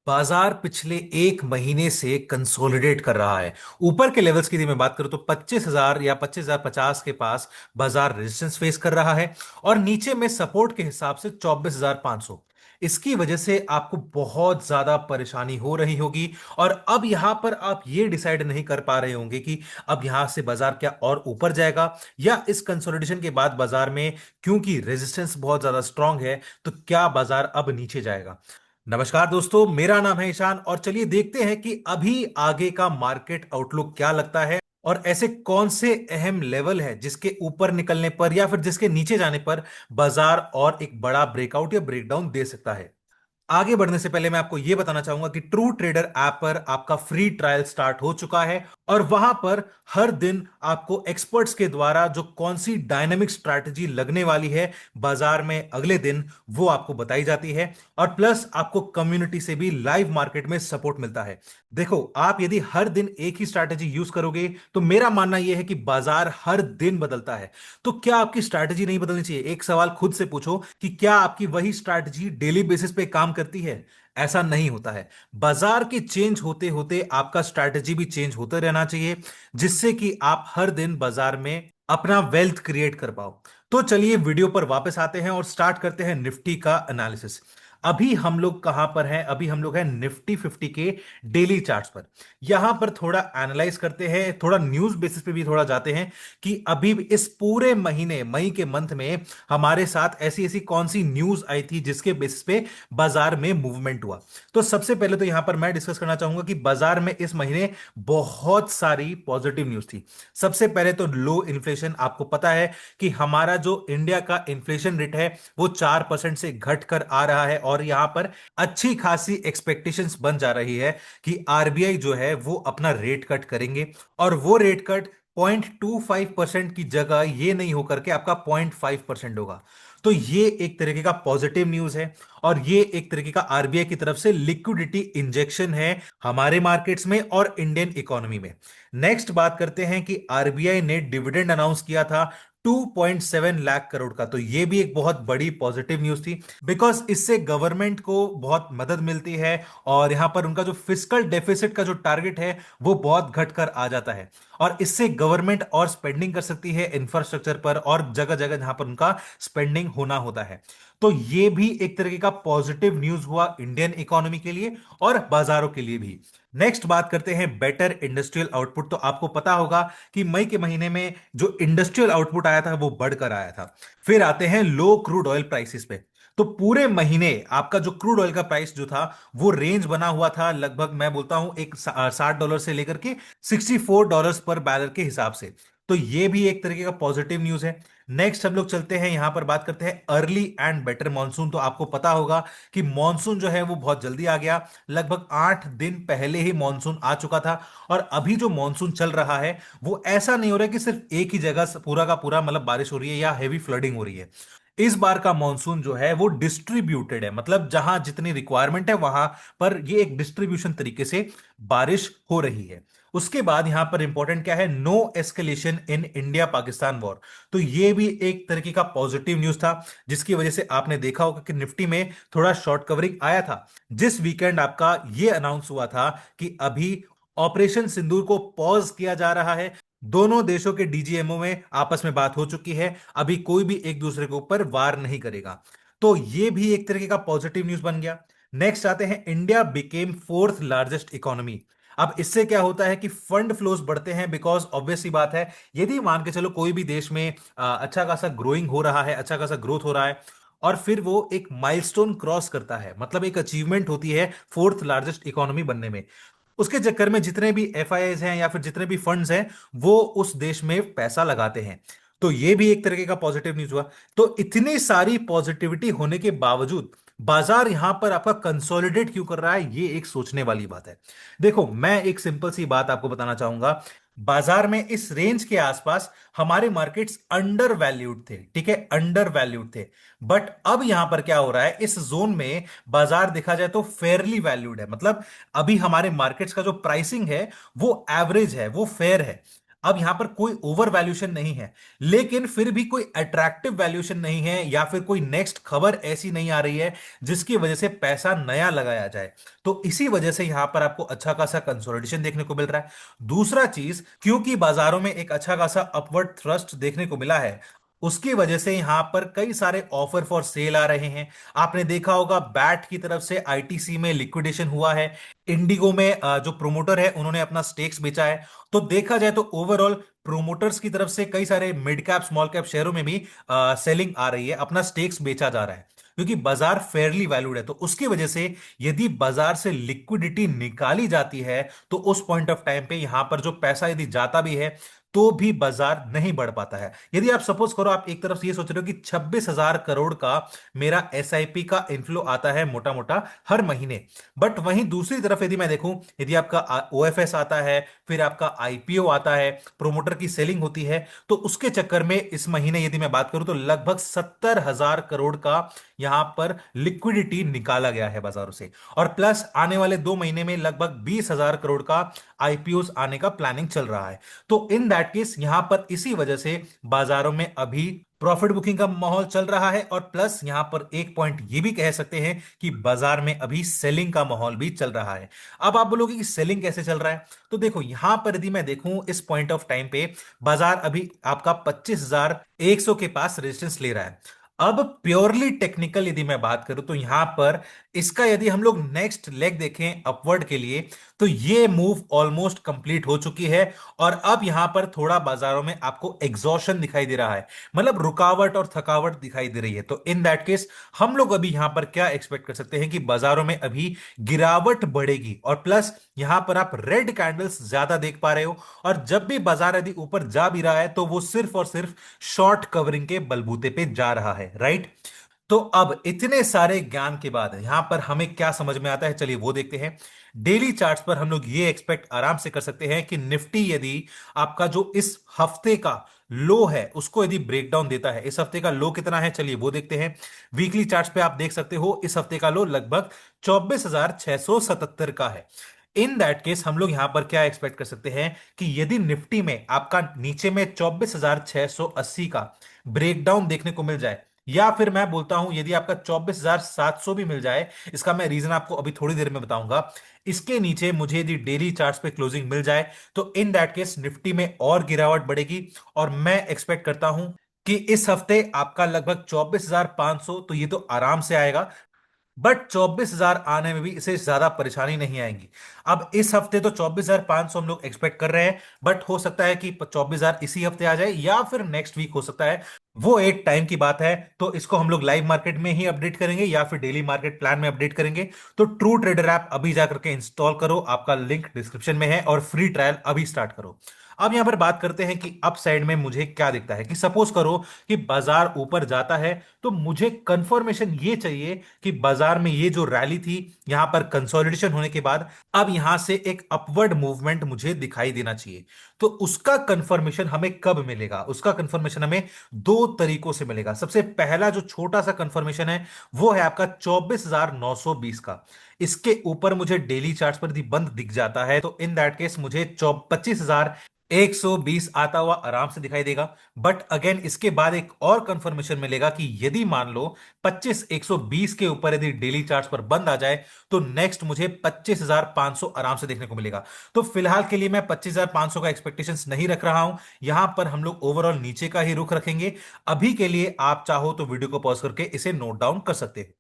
बाजार पिछले एक महीने से कंसोलिडेट कर रहा है। ऊपर के लेवल्स की यदि मैं बात करूं तो 25,000 या 25,050 के पास बाजार रेजिस्टेंस फेस कर रहा है। और नीचे में सपोर्ट के हिसाब से 24,500। इसकी वजह से आपको बहुत ज्यादा परेशानी हो रही होगी। और अब यहां पर आप ये डिसाइड नहीं कर पा रहे होंगे कि अब यहां से बाजार क्या और ऊपर जाएगा या इस कंसोलिडेशन के बाद बाजार में, क्योंकि रेजिस्टेंस बहुत ज्यादा स्ट्रांग है, तो क्या बाजार अब नीचे जाएगा। नमस्कार दोस्तों, मेरा नाम है ईशान और चलिए देखते हैं कि अभी आगे का मार्केट आउटलुक क्या लगता है और ऐसे कौन से अहम लेवल है जिसके ऊपर निकलने पर या फिर जिसके नीचे जाने पर बाजार और एक बड़ा ब्रेकआउट या ब्रेकडाउन दे सकता है। आगे बढ़ने से पहले मैं आपको यह बताना चाहूंगा कि ट्रू ट्रेडर ऐप पर आपका फ्री ट्रायल स्टार्ट हो चुका है और वहां पर हर दिन आपको एक्सपर्ट्स के द्वारा जो कौन सी डायनामिक स्ट्रैटेजी लगने वाली है बाजार में अगले दिन, वो आपको बताई जाती है। और प्लस आपको कम्युनिटी से भी लाइव मार्केट में सपोर्ट मिलता है। देखो, आप यदि हर दिन एक ही स्ट्रैटेजी यूज करोगे तो मेरा मानना यह है कि बाजार हर दिन बदलता है। तो क्या आपकी स्ट्रैटेजी नहीं बदलनी चाहिए? एक सवाल खुद से पूछो कि क्या आपकी वही स्ट्रैटेजी डेली बेसिस पे काम करती है? ऐसा नहीं होता है। बाजार के चेंज होते होते आपका स्ट्रैटेजी भी चेंज होते रहना चाहिए, जिससे कि आप हर दिन बाजार में अपना वेल्थ क्रिएट कर पाओ। तो चलिए वीडियो पर वापस आते हैं और स्टार्ट करते हैं निफ्टी का एनालिसिस। अभी हम लोग कहां पर हैं? अभी हम लोग हैं निफ्टी 50 के डेली चार्ट्स पर। यहां पर थोड़ा एनालाइज करते हैं, थोड़ा न्यूज बेसिस पे भी थोड़ा जाते हैं कि अभी इस पूरे महीने मई के मंथ में हमारे साथ ऐसी ऐसी कौन सी न्यूज आई थी जिसके बेसिस पे बाजार में मूवमेंट हुआ। तो सबसे पहले तो यहां पर मैं डिस्कस करना चाहूंगा कि बाजार में इस महीने बहुत सारी पॉजिटिव न्यूज थी। सबसे पहले तो लो इन्फ्लेशन। आपको पता है कि हमारा जो इंडिया का इन्फ्लेशन रेट है वो 4% से घटकर आ रहा है और यहां पर अच्छी खासी एक्सपेक्टेशंस बन जा रही है कि आरबीआई जो है वो अपना रेट कट करेंगे। और वो रेट कट 0.25% की जगह ये नहीं होकर के आपका 0.5% होगा। तो ये एक तरीके का पॉजिटिव न्यूज है और ये एक तरीके का आरबीआई की तरफ से लिक्विडिटी इंजेक्शन है हमारे मार्केट्स में और इंडियन इकोनॉमी में। नेक्स्ट बात करते हैं कि आरबीआई ने डिविडेंड अनाउंस किया था 2.7 लाख करोड़ का। तो ये भी एक बहुत बड़ी पॉजिटिव न्यूज थी, बिकॉज इससे गवर्नमेंट को बहुत मदद मिलती है और यहां पर उनका जो फिस्कल डेफिसिट का जो टारगेट है वो बहुत घटकर आ जाता है। और इससे गवर्नमेंट और स्पेंडिंग कर सकती है इंफ्रास्ट्रक्चर पर और जगह जगह जहां पर उनका स्पेंडिंग होना होता है। तो ये भी एक तरीके का पॉजिटिव न्यूज हुआ इंडियन इकोनॉमी के लिए और बाजारों के लिए भी। नेक्स्ट बात करते हैं बेटर इंडस्ट्रियल आउटपुट। तो आपको पता होगा कि मई के महीने में जो इंडस्ट्रियल आउटपुट आया था वो बढ़कर आया था। फिर आते हैं लो क्रूड ऑयल प्राइसेस पे। तो पूरे महीने आपका जो क्रूड ऑयल का प्राइस जो था वो रेंज बना हुआ था, लगभग मैं बोलता हूं एक $60 से लेकर के $64 पर बैरल के हिसाब से। तो ये भी एक तरीके का पॉजिटिव न्यूज है। नेक्स्ट हम लोग चलते हैं, यहां पर बात करते हैं अर्ली एंड बेटर मॉनसून। तो आपको पता होगा कि मॉनसून जो है वो बहुत जल्दी आ गया। लगभग 8 दिन पहले ही मॉनसून आ चुका था। और अभी जो मॉनसून चल रहा है वो ऐसा नहीं हो रहा है कि सिर्फ एक ही जगह पूरा का पूरा मतलब बारिश हो रही है या हैवी फ्लडिंग हो रही है। इस बार का मॉनसून जो है वो डिस्ट्रीब्यूटेड है, मतलब जहां जितनी रिक्वायरमेंट है वहां पर ये एक डिस्ट्रीब्यूशन तरीके से बारिश हो रही है। उसके बाद यहां पर इंपॉर्टेंट क्या है? No escalation in India Pakistan war. तो ये भी एक तरीके का पॉजिटिव न्यूज था, जिसकी वजह से आपने देखा होगा कि निफ्टी में थोड़ा शॉर्ट कवरिंग आया था। जिस वीकेंड आपका ये अनाउंस हुआ था कि अभी ऑपरेशन सिंदूर को पॉज किया जा रहा है। दोनों देशों के डीजीएमओ में आपस में बात हो चुकी है, अभी कोई भी एक दूसरे के ऊपर वार नहीं करेगा। तो ये भी एक तरीके का पॉजिटिव न्यूज बन गया। नेक्स्ट आते हैं, India became fourth largest economy. अब इससे क्या होता है कि फंड फ्लोज बढ़ते हैं, बिकॉज ऑब्वियस सी बात है, यदि मान के चलो कोई भी देश में अच्छा खासा ग्रोइंग हो रहा है, अच्छा खासा ग्रोथ हो रहा है और फिर वो एक माइलस्टोन क्रॉस करता है, मतलब एक अचीवमेंट होती है फोर्थ लार्जेस्ट इकोनॉमी बनने में, उसके चक्कर में जितने भी एफआईआईज हैं या फिर जितने भी फंड्स हैं वो उस देश में पैसा लगाते हैं। तो ये भी एक तरीके का पॉजिटिव न्यूज हुआ। तो इतनी सारी पॉजिटिविटी होने के बावजूद बाजार यहां पर आपका कंसोलिडेट क्यों कर रहा है, ये एक सोचने वाली बात है। देखो, मैं एक सिंपल सी बात आपको बताना चाहूंगा। बाजार में इस रेंज के आसपास हमारे मार्केट्स अंडर वैल्यूड थे, ठीक है, अंडर वैल्यूड थे। बट अब यहां पर क्या हो रहा है, इस जोन में बाजार देखा जाए तो फेयरली वैल्यूड है, मतलब अभी हमारे मार्केट्स का जो प्राइसिंग है वो एवरेज है, वो फेयर है। अब यहां पर कोई ओवर वैल्यूएशन नहीं है, लेकिन फिर भी कोई अट्रैक्टिव वैल्यूएशन नहीं है, या फिर कोई नेक्स्ट खबर ऐसी नहीं आ रही है जिसकी वजह से पैसा नया लगाया जाए। तो इसी वजह से यहां पर आपको अच्छा खासा कंसोलिडेशन देखने को मिल रहा है। दूसरा चीज, क्योंकि बाजारों में एक अच्छा खासा अपवर्ड थ्रस्ट देखने को मिला है, उसकी वजह से यहां पर कई सारे ऑफर फॉर सेल आ रहे हैं। आपने देखा होगा बैट की तरफ से आईटीसी में लिक्विडेशन हुआ है, इंडिगो में जो प्रोमोटर है उन्होंने अपना स्टेक्स बेचा है। तो देखा जाए तो ओवरऑल प्रोमोटर्स की तरफ से कई सारे मिड कैप स्मॉल कैप शेयरों में भी सेलिंग आ रही है, अपना स्टेक्स बेचा जा रहा है, क्योंकि बाजार फेयरली वैल्यूड है। तो उसकी वजह से यदि बाजार से लिक्विडिटी निकाली जाती है, तो उस पॉइंट ऑफ टाइम पे यहां पर जो पैसा यदि जाता भी है तो भी बाजार नहीं बढ़ पाता है। यदि आप सपोज करो, आप एक तरफ से ये सोच रहे हो कि 26,000 करोड़ का मेरा एसआईपी का इनफ्लो आता है मोटा मोटा हर महीने, बट वहीं दूसरी तरफ यदि मैं देखूं, यदि आपका ओएफएस आता है, फिर आपका आईपीओ आता है, प्रोमोटर की सेलिंग होती है, तो उसके चक्कर में इस महीने यदि मैं बात करूं तो लगभग 70,000 करोड़ का यहां पर लिक्विडिटी निकाला गया है बाजारों से। और प्लस आने वाले 2 महीने में लगभग 20,000 करोड़ का आईपीओ आने का प्लानिंग चल रहा है। तो इन दैट केस यहां पर इसी वजह से बाजारों में अभी प्रॉफिट बुकिंग का माहौल चल रहा है, और प्लस यहां पर एक पॉइंट ये भी कह सकते हैं कि बाजार में अभी सेलिंग का माहौल भी चल रहा है। अब आप बोलोगे कि सेलिंग कैसे चल रहा है, तो देखो यहां पर यदि मैं देखूं इस पॉइंट ऑफ टाइम पे बाजार अभी आपका 25,100 के पास रेजिस्टेंस ले रहा है। अब प्योरली टेक्निकल यदि मैं बात करूं तो यहां पर इसका यदि हम लोग नेक्स्ट लेग देखें अपवर्ड के लिए, तो ये मूव ऑलमोस्ट कंप्लीट हो चुकी है। और अब यहां पर थोड़ा बाजारों में आपको एग्जॉशन दिखाई दे रहा है, मतलब रुकावट और थकावट दिखाई दे रही है। तो इन दैट केस हम लोग अभी यहां पर क्या एक्सपेक्ट कर सकते हैं कि बाजारों में अभी गिरावट बढ़ेगी, और प्लस यहां पर आप रेड कैंडल्स ज्यादा देख पा रहे हो। और जब भी बाजार यदि ऊपर जा भी रहा है तो वो सिर्फ और सिर्फ शॉर्ट कवरिंग के बलबूते पे जा रहा है, राइट। तो अब इतने सारे ज्ञान के बाद यहां पर हमें क्या समझ में आता है, चलिए वो देखते हैं। डेली चार्ट्स पर हम लोग ये एक्सपेक्ट आराम से कर सकते हैं कि निफ्टी यदि आपका जो इस हफ्ते का लो है उसको यदि ब्रेक डाउन देता है, इस हफ्ते का लो कितना है चलिए वो देखते हैं। वीकली चार्ट्स पे आप देख सकते हो इस हफ्ते का लो लगभग 24,677 का है। इन दैट केस हम लोग यहां पर क्या एक्सपेक्ट कर सकते हैं कि यदि निफ्टी में आपका नीचे में 24,680 का ब्रेकडाउन देखने को मिल जाए, या फिर मैं बोलता हूं यदि आपका 24,700 भी मिल जाए, इसका मैं रीजन आपको अभी थोड़ी देर में बताऊंगा, इसके नीचे मुझे यदि डेली चार्ट्स पे क्लोजिंग मिल जाए, तो इन दैट केस निफ्टी में और गिरावट बढ़ेगी। और मैं एक्सपेक्ट करता हूं कि इस हफ्ते आपका लगभग 24,500 तो ये तो आराम से आएगा, बट 24,000 आने में भी इसे ज्यादा परेशानी नहीं आएगी। अब इस हफ्ते तो 24,500 हम लोग एक्सपेक्ट कर रहे हैं, बट हो सकता है कि 24,000 इसी हफ्ते आ जाए या फिर नेक्स्ट वीक हो सकता है, वो एक टाइम की बात है। तो इसको हम लोग लाइव मार्केट में ही अपडेट करेंगे या फिर डेली मार्केट प्लान में अपडेट करेंगे। तो ट्रू ट्रेडर ऐप अभी जाकर के इंस्टॉल करो, आपका लिंक डिस्क्रिप्शन में है, और फ्री ट्रायल अभी स्टार्ट करो। अब यहां पर बात करते हैं कि अप साइड में मुझे क्या दिखता है, कि सपोज करो कि बाजार ऊपर जाता है, तो मुझे कंफर्मेशन ये चाहिए कि बाजार में ये जो रैली थी यहां पर कंसोलिडेशन होने के बाद अब यहां से एक अपवर्ड मूवमेंट मुझे दिखाई देना चाहिए। तो उसका कंफर्मेशन हमें कब मिलेगा, उसका कंफर्मेशन हमें दो तरीकों से मिलेगा। सबसे पहला जो छोटा सा कंफर्मेशन है वो है आपका 24,920 का। इसके ऊपर मुझे डेली चार्ट्स पर यदि बंद दिख जाता है, तो इन दैट केस मुझे 25,120 आता हुआ आराम से दिखाई देगा। बट अगेन इसके बाद एक और कंफर्मेशन मिलेगा कि यदि मान लो 25,120 के ऊपर यदि डेली चार्ट्स पर बंद आ जाए, तो नेक्स्ट मुझे 25,500 आराम से देखने को मिलेगा। तो फिलहाल के लिए मैं 25,500 का एक्सपेक्टेशंस नहीं रख रहा हूं, यहां पर हम लोग ओवरऑल नीचे का ही रुख रखेंगे। अभी के लिए आप चाहो तो वीडियो को पॉज करके इसे नोट डाउन कर सकते हैं।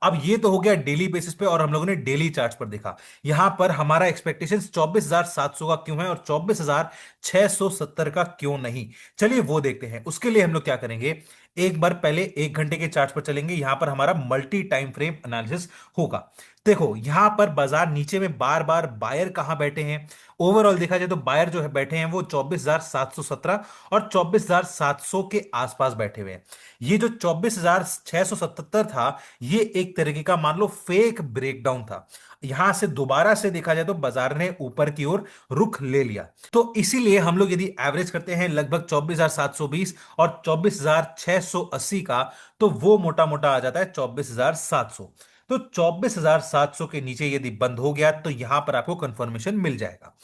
अब ये तो हो गया डेली बेसिस पे, और हम लोगों ने डेली चार्ट्स पर देखा। यहां पर हमारा एक्सपेक्टेशन 24,700 का क्यों है और 24,670 का क्यों नहीं, चलिए वो देखते हैं। उसके लिए हम लोग क्या करेंगे, एक बार पहले 1 घंटे के चार्ट पर चलेंगे, यहां पर हमारा मल्टी टाइम फ्रेम एनालिसिस होगा। देखो यहां पर बाजार नीचे में बार बार बायर कहां बैठे हैं, ओवरऑल देखा जाए तो बायर जो है बैठे हैं वो 24,717 और 24,700 के आसपास बैठे हुए हैं। ये जो 24,677 था, ये एक तरीके का मान लो फेक ब्रेकडाउन था। यहां से दोबारा से देखा जाए तो बाजार ने ऊपर की ओर रुख ले लिया। तो इसीलिए हम लोग यदि एवरेज करते हैं लगभग 24,720 और 24,680 का, तो वो मोटा मोटा आ जाता है 24,700। तो 24,700 के नीचे यदि बंद हो गया तो यहां पर आपको कंफर्मेशन मिल जाएगा।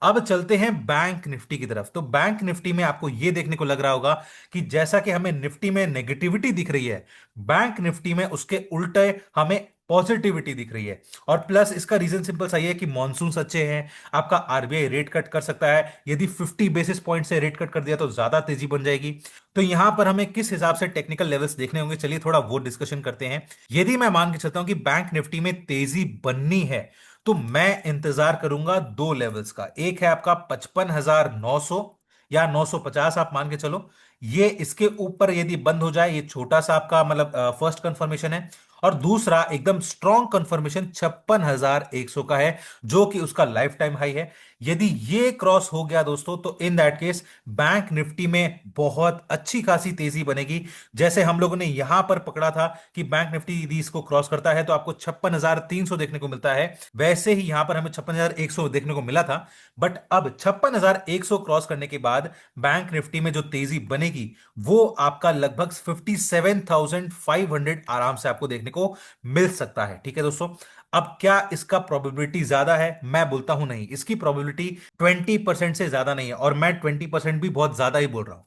अब चलते हैं बैंक निफ्टी की तरफ। तो बैंक निफ्टी में आपको यह देखने को लग रहा होगा कि जैसा कि हमें निफ्टी में नेगेटिविटी दिख रही है, बैंक निफ्टी में उसके उल्टे हमें पॉजिटिविटी दिख रही है। और प्लस इसका रीजन सिंपल सा ये है कि मॉनसून अच्छे हैं। आपका आरबीआई रेट कट कर सकता है, यदि 50 बेसिस पॉइंट से रेट कट कर दिया तो ज्यादा तेजी बन जाएगी। तो यहां पर हमें किस हिसाब से टेक्निकल लेवल्स देखने होंगे, चलिए थोड़ा वो डिस्कशन करते हैं। यदि मैं मान के चलता हूं कि बैंक निफ्टी में तेजी बननी है, तो मैं इंतजार करूंगा दो लेवल्स का। एक है आपका 55,900 या 950, आप मान के चलो। ये इसके ऊपर यदि बंद हो जाए, ये छोटा सा आपका मतलब फर्स्ट कंफर्मेशन है। और दूसरा एकदम स्ट्रॉन्ग कंफर्मेशन 56,100 का है, जो कि उसका लाइफ टाइम हाई है। यदि ये क्रॉस हो गया दोस्तों, तो in that case bank Nifty में बहुत अच्छी खासी तेजी बनेगी। जैसे हम लोगों ने यहां पर पकड़ा था कि बैंक निफ्टी यदि इसको क्रॉस करता है तो आपको 56,300 देखने को मिलता है, वैसे ही यहां पर हमें 56,100 देखने को मिला था। बट अब 56,100 क्रॉस करने के बाद बैंक निफ्टी में जो तेजी बनेगी, वो आपका लगभग 57,500 आराम से आपको देखने को मिल सकता है। ठीक है दोस्तों, अब क्या इसका प्रोबेबिलिटी ज्यादा है? मैं बोलता हूं नहीं, इसकी प्रोबेबिलिटी 20% से ज्यादा नहीं है, और मैं 20% भी बहुत ज्यादा ही बोल रहा हूं।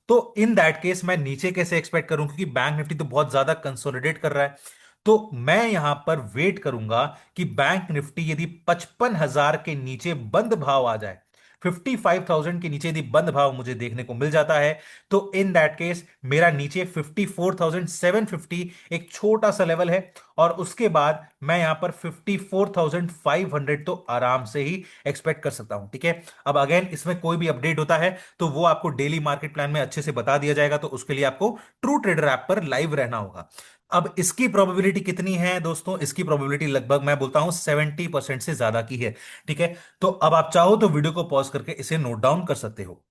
तो इन दैट केस मैं नीचे कैसे एक्सपेक्ट करूं, क्योंकि बैंक निफ्टी तो बहुत ज्यादा कंसोलिडेट कर रहा है। तो मैं यहां पर वेट करूंगा कि बैंक निफ्टी यदि 55,000 के नीचे बंद भाव आ जाए, 55,000 के नीचे यदि बंद भाव मुझे देखने को मिल जाता है, तो इन दैट केस मेरा नीचे 54,750 एक छोटा सा लेवल है। और उसके बाद मैं यहां पर 54,500 तो आराम से ही एक्सपेक्ट कर सकता हूं। ठीक है, अब अगेन इसमें कोई भी अपडेट होता है तो वो आपको डेली मार्केट प्लान में अच्छे से बता दिया जाएगा, तो उसके लिए आपको ट्रू ट्रेडर ऐप पर लाइव रहना होगा। अब इसकी प्रोबेबिलिटी कितनी है दोस्तों? इसकी प्रोबेबिलिटी लगभग मैं बोलता हूं 70% से ज्यादा की है। ठीक है, तो अब आप चाहो तो वीडियो को पॉज करके इसे नोट डाउन कर सकते हो।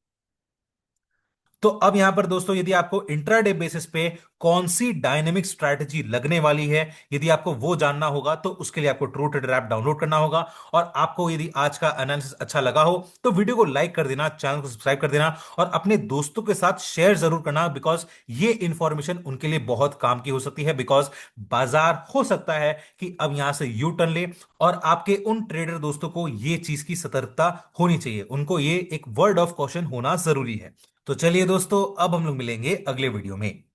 तो अब यहां पर दोस्तों, यदि आपको इंट्राडे बेसिस पे कौन सी डायनेमिक स्ट्रैटेजी लगने वाली है, यदि आपको वो जानना होगा, तो उसके लिए आपको ट्रू ट्रेडर ऐप डाउनलोड करना होगा। और आपको यदि आज का एनालिसिस अच्छा लगा हो तो वीडियो को लाइक कर देना, चैनल को सब्सक्राइब कर देना, और अपने दोस्तों के साथ शेयर जरूर करना, बिकॉज ये इंफॉर्मेशन उनके लिए बहुत काम की हो सकती है। बिकॉज बाजार हो सकता है कि अब यहां से यू टर्न ले, और आपके उन ट्रेडर दोस्तों को ये चीज की सतर्कता होनी चाहिए, उनको ये एक वर्ड ऑफ कॉशन होना जरूरी है। तो चलिए दोस्तों, अब हम लोग मिलेंगे अगले वीडियो में।